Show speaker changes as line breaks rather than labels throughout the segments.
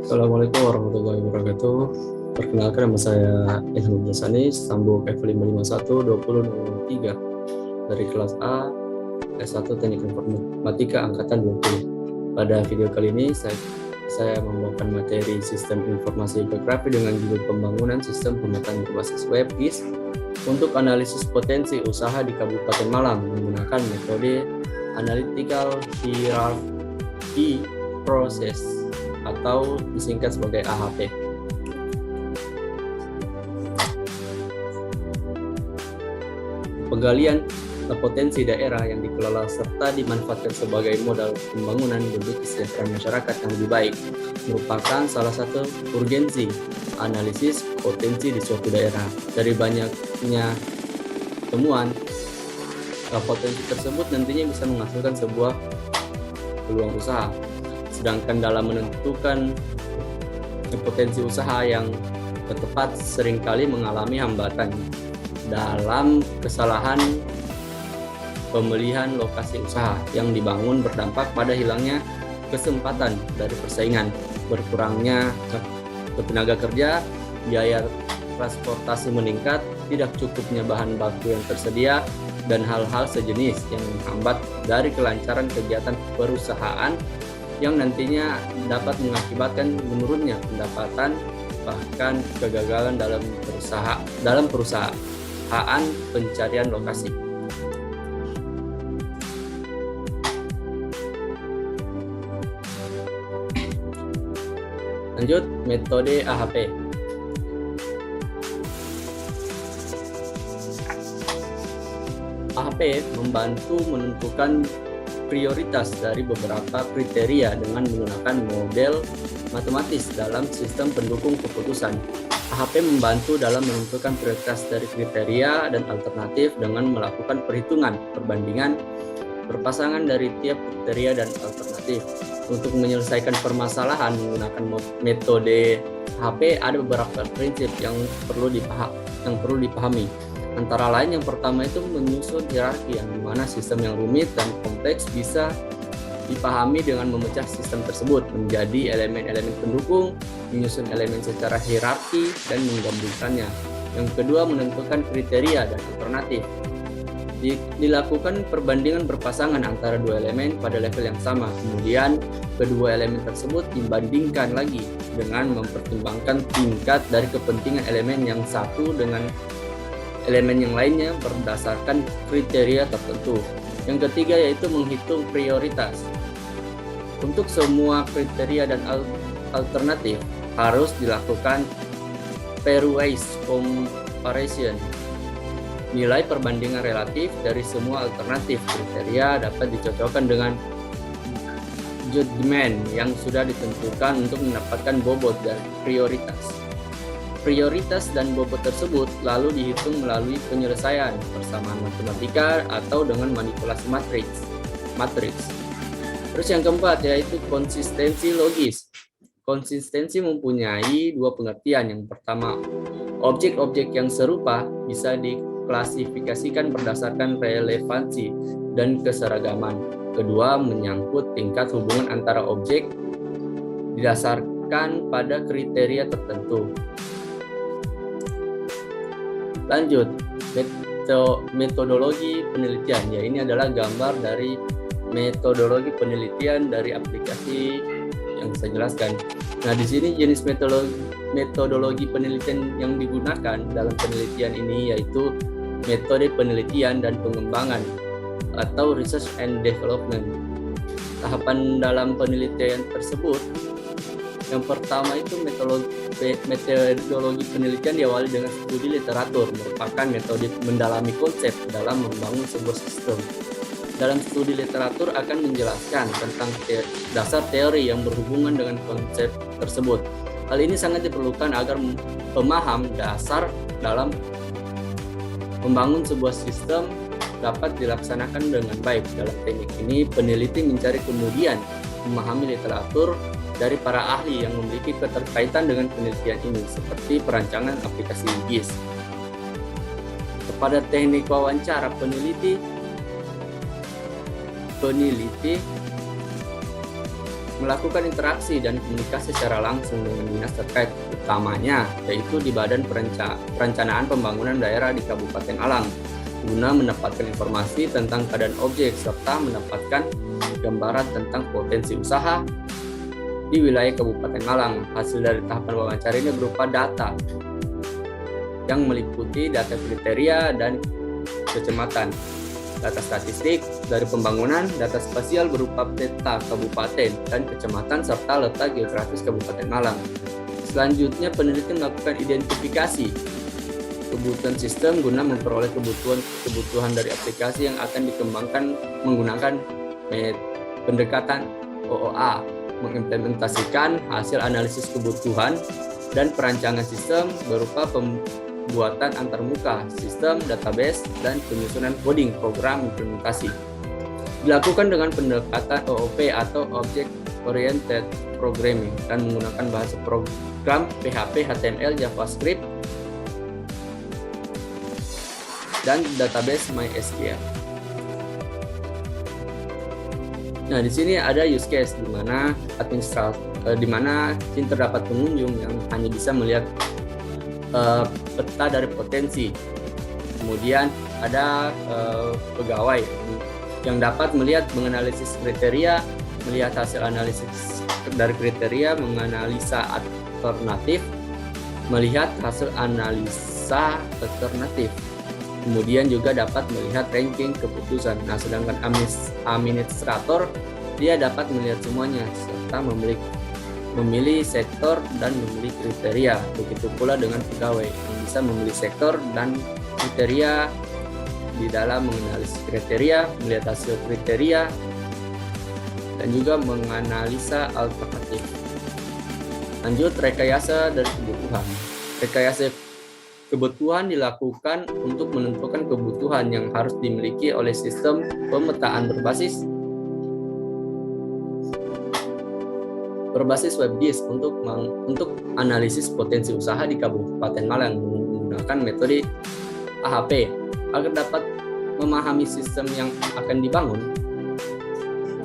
Assalamualaikum warahmatullahi wabarakatuh. Perkenalkan, nama saya Ilham Jasani, Stambuk F551-20003 dari kelas A S1 Teknik Informatika Angkatan 20. Pada video kali ini saya membawakan materi Sistem Informasi Geografi dengan judul Pembangunan Sistem Pemetaan Berbasis Web GIS untuk analisis potensi usaha di Kabupaten Malang menggunakan metode Analytical Hierarchy Process atau disingkat sebagai AHP. Penggalian potensi daerah yang dikelola serta dimanfaatkan sebagai modal pembangunan demi kesejahteraan masyarakat yang lebih baik merupakan salah satu urgensi analisis potensi di suatu daerah. Dari banyaknya temuan, potensi tersebut nantinya bisa menghasilkan sebuah peluang usaha. Sedangkan dalam menentukan potensi usaha yang tepat seringkali mengalami hambatan dalam kesalahan pemilihan lokasi usaha yang dibangun berdampak pada hilangnya kesempatan dari persaingan, berkurangnya tenaga kerja, biaya transportasi meningkat, tidak cukupnya bahan baku yang tersedia, dan hal-hal sejenis yang menghambat dari kelancaran kegiatan perusahaan yang nantinya dapat mengakibatkan menurunnya pendapatan, bahkan kegagalan dalam perusahaan pencarian lokasi. Lanjut, metode AHP. AHP membantu menentukan prioritas dari beberapa kriteria dengan menggunakan model matematis dalam sistem pendukung keputusan. AHP membantu dalam menentukan prioritas dari kriteria dan alternatif dengan melakukan perhitungan perbandingan berpasangan dari tiap kriteria dan alternatif. Untuk menyelesaikan permasalahan menggunakan metode AHP ada beberapa prinsip yang perlu dipahami. Antara lain, yang pertama itu menyusun hierarki, yang dimana sistem yang rumit dan kompleks bisa dipahami dengan memecah sistem tersebut menjadi elemen-elemen pendukung, menyusun elemen secara hierarki, dan menggabungkannya. Yang kedua, menentukan kriteria dan alternatif. Dilakukan perbandingan berpasangan antara dua elemen pada level yang sama. Kemudian, kedua elemen tersebut dibandingkan lagi dengan mempertimbangkan tingkat dari kepentingan elemen yang satu dengan elemen yang lainnya berdasarkan kriteria tertentu. Yang ketiga yaitu menghitung prioritas. Untuk semua kriteria dan alternatif harus dilakukan pairwise comparison. Nilai perbandingan relatif dari semua alternatif kriteria dapat dicocokkan dengan judgement yang sudah ditentukan untuk mendapatkan bobot dan prioritas. Prioritas dan bobot tersebut lalu dihitung melalui penyelesaian persamaan matematika atau dengan manipulasi matriks. Terus yang keempat yaitu konsistensi logis. Konsistensi mempunyai dua pengertian. Yang pertama, objek-objek yang serupa bisa diklasifikasikan berdasarkan relevansi dan keseragaman. Kedua, menyangkut tingkat hubungan antara objek didasarkan pada kriteria tertentu. Lanjut, metodologi penelitian. Ya, ini adalah gambar dari metodologi penelitian dari aplikasi yang saya jelaskan. Nah, di sini jenis metodologi penelitian yang digunakan dalam penelitian ini yaitu metode penelitian dan pengembangan atau research and development. Tahapan dalam penelitian tersebut, yang pertama itu metodologi penelitian diawali dengan studi literatur, merupakan metode mendalami konsep dalam membangun sebuah sistem. Dalam studi literatur akan menjelaskan tentang dasar teori yang berhubungan dengan konsep tersebut. Hal ini sangat diperlukan agar pemaham dasar dalam membangun sebuah sistem dapat dilaksanakan dengan baik. Dalam teknik ini, peneliti mencari kemudian memahami literatur dari para ahli yang memiliki keterkaitan dengan penelitian ini, seperti perancangan aplikasi GIS. Kepada teknik wawancara, peneliti melakukan interaksi dan komunikasi secara langsung dengan dinas terkait, utamanya yaitu di Badan Perencanaan Pembangunan Daerah di Kabupaten Malang, guna mendapatkan informasi tentang keadaan objek serta mendapatkan gambaran tentang potensi usaha di wilayah Kabupaten Malang. Hasil dari tahapan wawancara ini berupa data yang meliputi data kriteria dan kecamatan, data statistik dari pembangunan, data spasial berupa peta kabupaten dan kecamatan, serta letak geografis Kabupaten Malang. Selanjutnya, peneliti melakukan identifikasi kebutuhan sistem guna memperoleh kebutuhan dari aplikasi yang akan dikembangkan menggunakan pendekatan OOA, mengimplementasikan hasil analisis kebutuhan dan perancangan sistem berupa pembuatan antarmuka, sistem, database, dan penyusunan coding program implementasi. Dilakukan dengan pendekatan OOP atau Object Oriented Programming dan menggunakan bahasa program PHP, HTML, JavaScript, dan database MySQL. Nah, di sini ada use case di mana terdapat pengunjung yang hanya bisa melihat peta dari potensi. Kemudian ada pegawai yang dapat melihat menganalisis kriteria, melihat hasil analisis dari kriteria, menganalisa alternatif, melihat hasil analisa alternatif. Kemudian juga dapat melihat ranking keputusan. Nah, sedangkan administrator dia dapat melihat semuanya serta memilih sektor dan memilih kriteria. Begitu pula dengan pegawai yang bisa memilih sektor dan kriteria di dalam menganalisis kriteria, melihat hasil kriteria, dan juga menganalisa alternatif. Lanjut, rekayasa dari kebutuhan. Rekayasa kebutuhan dilakukan untuk menentukan kebutuhan yang harus dimiliki oleh sistem pemetaan berbasis WebGIS untuk analisis potensi usaha di Kabupaten Malang menggunakan metode AHP. Agar dapat memahami sistem yang akan dibangun,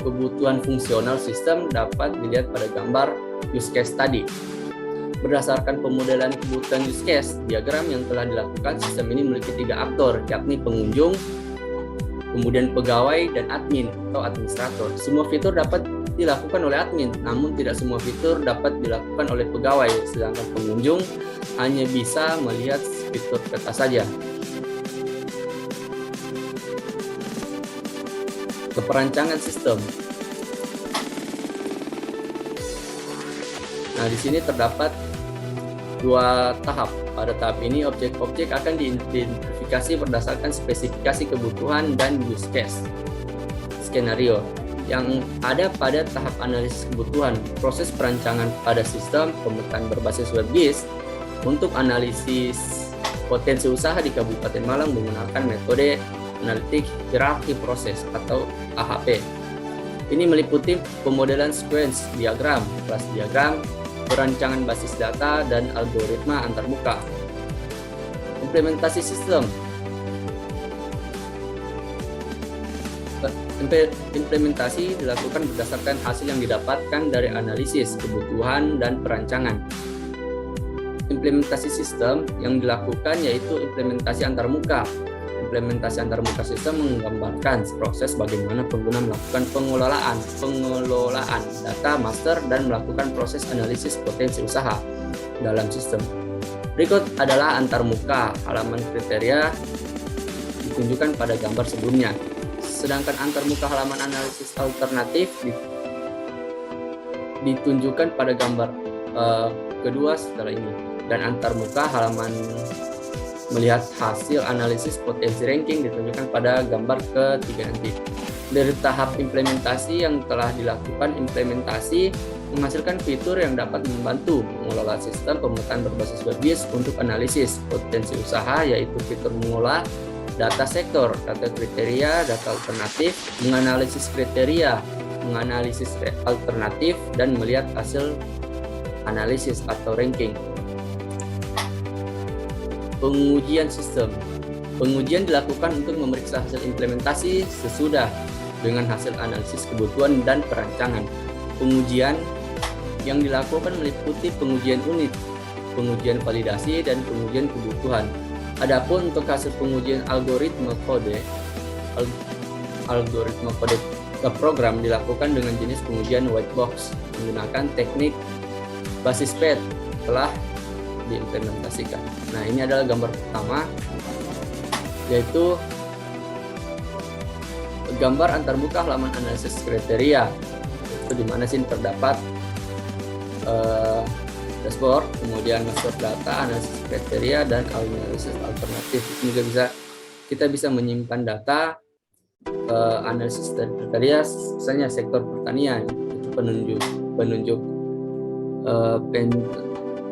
kebutuhan fungsional sistem dapat dilihat pada gambar use case tadi. Berdasarkan pemodelan kebutuhan use case diagram yang telah dilakukan, sistem ini memiliki 3 aktor, yakni pengunjung, kemudian pegawai, dan admin atau administrator. Semua fitur dapat dilakukan oleh admin, namun tidak semua fitur dapat dilakukan oleh pegawai, sedangkan pengunjung hanya bisa melihat fitur peta saja. Keperancangan sistem. Nah, di sini terdapat 2 tahap. Pada tahap ini, objek-objek akan diidentifikasi berdasarkan spesifikasi kebutuhan dan use case skenario yang ada pada tahap analisis kebutuhan. Proses perancangan pada sistem pemetaan berbasis WebGIS untuk analisis potensi usaha di Kabupaten Malang menggunakan metode analitik hierarki proses atau AHP. Ini meliputi pemodelan sequence diagram, kelas diagram, perancangan basis data, dan algoritma antarmuka. Implementasi sistem. Implementasi dilakukan berdasarkan hasil yang didapatkan dari analisis kebutuhan dan perancangan. Implementasi sistem yang dilakukan yaitu implementasi antarmuka. Implementasi antarmuka sistem menggambarkan proses bagaimana pengguna melakukan pengelolaan data master dan melakukan proses analisis potensi usaha dalam sistem. Berikut adalah antarmuka halaman kriteria ditunjukkan pada gambar sebelumnya. Sedangkan antarmuka halaman analisis alternatif ditunjukkan pada gambar kedua setelah ini. Dan antarmuka halaman melihat hasil analisis potensi ranking ditunjukkan pada gambar ketiga nanti. Dari tahap implementasi yang telah dilakukan, implementasi menghasilkan fitur yang dapat membantu mengelola sistem pemetaan berbasis WebGIS untuk analisis potensi usaha, yaitu fitur mengolah data sektor, data kriteria, data alternatif, menganalisis kriteria, menganalisis alternatif, dan melihat hasil analisis atau ranking. Pengujian sistem. Pengujian dilakukan untuk memeriksa hasil implementasi sesudah dengan hasil analisis kebutuhan dan perancangan. Pengujian yang dilakukan meliputi pengujian unit, pengujian validasi, dan pengujian kebutuhan. Adapun untuk hasil pengujian algoritma kode program dilakukan dengan jenis pengujian white box menggunakan teknik basis pair telah diimplementasikan. Nah, ini adalah gambar pertama, yaitu gambar antarmuka halaman analisis kriteria. Itu di mana sih terdapat dashboard, kemudian masuk data, analisis kriteria, dan analisis alternatif. Ini juga kita bisa menyimpan data analisis kriteria, misalnya sektor pertanian, itu penunjuk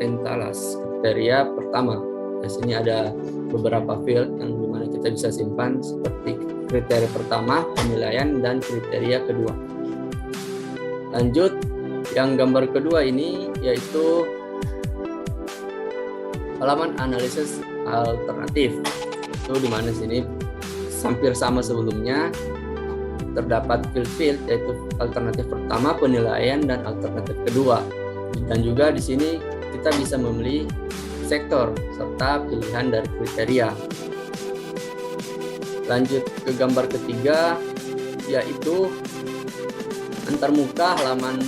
pentalas kriteria pertama. Di sini ada beberapa field yang dimana kita bisa simpan seperti kriteria pertama, penilaian, dan kriteria kedua. Lanjut, yang gambar kedua ini yaitu halaman analisis alternatif. Itu di mana sini hampir sama sebelumnya, terdapat field yaitu alternatif pertama, penilaian, dan alternatif kedua. Dan juga di sini kita bisa memilih sektor serta pilihan dari kriteria. Lanjut ke gambar ketiga, yaitu antarmuka halaman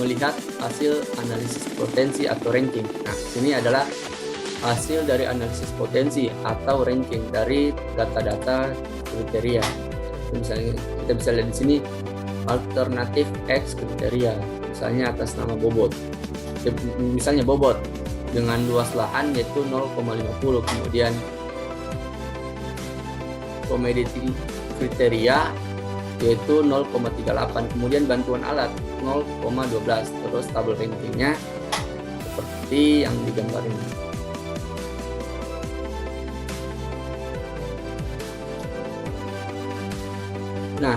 melihat hasil analisis potensi atau ranking. Nah, sini adalah hasil dari analisis potensi atau ranking dari data-data kriteria. Misalnya kita bisa lihat di sini alternatif X kriteria, misalnya atas nama bobot. Misalnya bobot dengan luas lahan yaitu 0,50, kemudian commodity kriteria yaitu 0,38, kemudian bantuan alat 0,12, terus tabel rankingnya seperti yang digambar ini. Nah,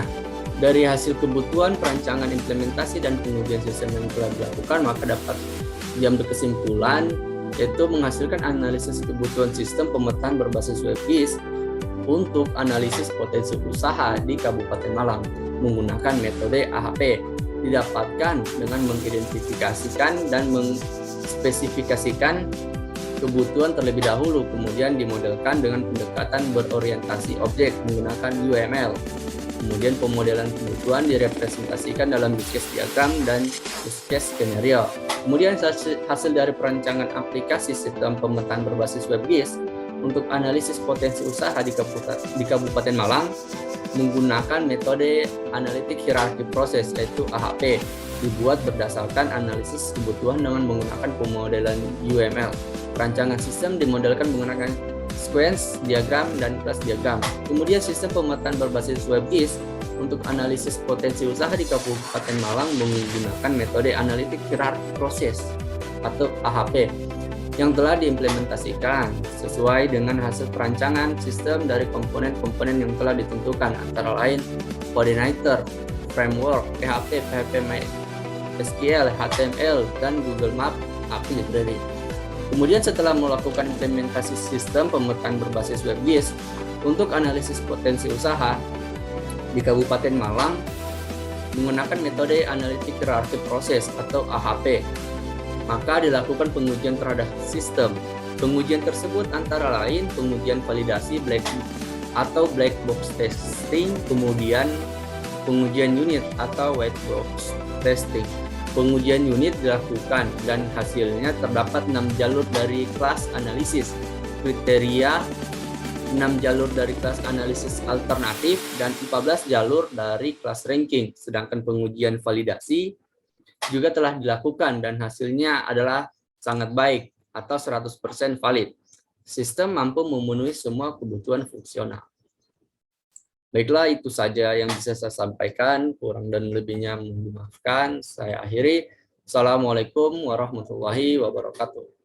dari hasil kebutuhan perancangan implementasi dan pengujian sistem yang telah dilakukan, maka dapat diambil kesimpulan yaitu menghasilkan analisis kebutuhan sistem pemetaan berbasis WebGIS untuk analisis potensi usaha di Kabupaten Malang menggunakan metode AHP, didapatkan dengan mengidentifikasikan dan mengspesifikasikan kebutuhan terlebih dahulu, kemudian dimodelkan dengan pendekatan berorientasi objek menggunakan UML. Kemudian pemodelan kebutuhan direpresentasikan dalam use case diagram dan use case skenario. Kemudian hasil dari perancangan aplikasi sistem pemetaan berbasis WebGIS untuk analisis potensi usaha di Kabupaten Malang menggunakan metode analitik hierarki proses yaitu AHP, dibuat berdasarkan analisis kebutuhan dengan menggunakan pemodelan UML. Perancangan sistem dimodelkan menggunakan sequence diagram dan class diagram. Kemudian sistem pemetaan berbasis WebGIS untuk analisis potensi usaha di Kabupaten Malang menggunakan metode analitik hierarki proses atau AHP yang telah diimplementasikan sesuai dengan hasil perancangan sistem dari komponen-komponen yang telah ditentukan, antara lain coordinator, framework, PHP, PHP SQL, HTML, dan Google Map API Library. Kemudian setelah melakukan implementasi sistem pemetaan berbasis WebGIS untuk analisis potensi usaha di Kabupaten Malang menggunakan metode analitik hierarki proses atau AHP, maka dilakukan pengujian terhadap sistem. Pengujian tersebut antara lain pengujian validasi black box testing, kemudian pengujian unit atau white box testing. Pengujian unit dilakukan dan hasilnya terdapat 6 jalur dari kelas analisis kriteria, 6 jalur dari kelas analisis alternatif, dan 14 jalur dari kelas ranking. Sedangkan pengujian validasi juga telah dilakukan dan hasilnya adalah sangat baik atau 100% valid. Sistem mampu memenuhi semua kebutuhan fungsional. Baiklah, itu saja yang bisa saya sampaikan. Kurang dan lebihnya mohon dimaafkan. Saya akhiri. Assalamualaikum warahmatullahi wabarakatuh.